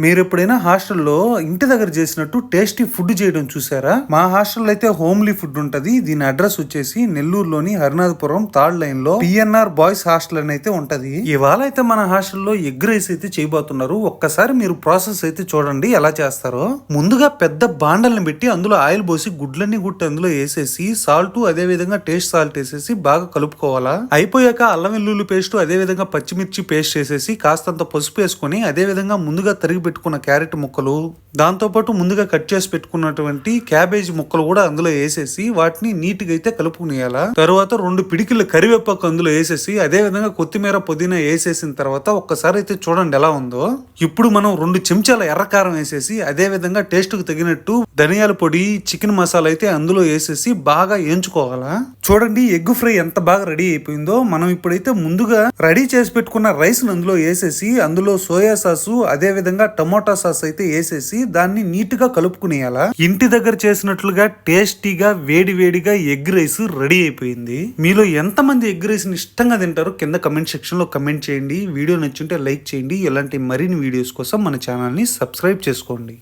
మీరు ఎప్పుడైనా హాస్టల్లో ఇంటి దగ్గర చేసినట్టు టేస్టీ ఫుడ్ చేయడం చూసారా? మా హాస్టల్లో అయితే హోమ్లీ ఫుడ్ ఉంటది. దీని అడ్రస్ వచ్చేసి నెల్లూరులోని హరినాథపురం థర్డ్ లైన్ లో పిఎన్ఆర్ బాయ్స్ హాస్టల్ అని అయితే ఉంటది. ఇవాళ అయితే మన హాస్టల్లో ఎగ్ రైస్ అయితే చేయబోతున్నారు. ఒక్కసారి మీరు ప్రాసెస్ అయితే చూడండి ఎలా చేస్తారో. ముందుగా పెద్ద బాండల్ని పెట్టి అందులో ఆయిల్ పోసి గుడ్లన్నీ గుట్టి అందులో వేసేసి సాల్ట్ అదే విధంగా టేస్ట్ సాల్ట్ వేసేసి బాగా కలుపుకోవాలా. అయిపోయాక అల్లం వెల్లుల్లి పేస్ట్ అదే విధంగా పచ్చిమిర్చి పేస్ట్ చేసేసి కాస్తంత పసుపు వేసుకొని అదే విధంగా ముందుగా తరిగి పెట్టుకున్న క్యారెట్ ముక్కలు, దాంతోపాటు ముందుగా కట్ చేసి పెట్టుకున్నటువంటి క్యాబేజీ ముక్కలు కూడా అందులో వేసేసి వాటిని నీట్ గా అయితే కలుపుకునేయాలా. తర్వాత 2 పిడికిల కరివేపాకు అందులో వేసేసి అదే విధంగా కొత్తిమీర పుదీనా వేసేసిన తర్వాత ఒక్కసారి అయితే చూడండి ఎలా ఉందో. ఇప్పుడు మనం 2 చెంచాల ఎర్రకారం వేసేసి అదే విధంగా టేస్ట్ కు తగినట్టు ధనియాల పొడి, చికెన్ మసాలా అయితే అందులో వేసేసి బాగా వేయించుకోవాలా. చూడండి ఎగ్ ఫ్రై ఎంత బాగా రెడీ అయిపోయిందో. మనం ఇప్పుడైతే ముందుగా రెడీ చేసి పెట్టుకున్న రైస్ అందులో వేసేసి అందులో సోయా సాసు అదే విధంగా టమోటా సాస్ అయితే వేసేసి దాన్ని నీట్ గా కలుపుకునేయాలా. ఇంటి దగ్గర చేసినట్లుగా టేస్టీగా వేడి వేడిగా ఎగ్ రైస్ రెడీ అయిపోయింది. మీలో ఎంతమంది ఎగ్ రైస్ ని ఇష్టంగా తింటారో కింద కమెంట్ సెక్షన్ లో కమెంట్ చేయండి. వీడియో నచ్చుంటే లైక్ చేయండి. ఇలాంటి మరిన్ని వీడియోస్ కోసం మన ఛానల్ ని సబ్స్క్రైబ్ చేసుకోండి.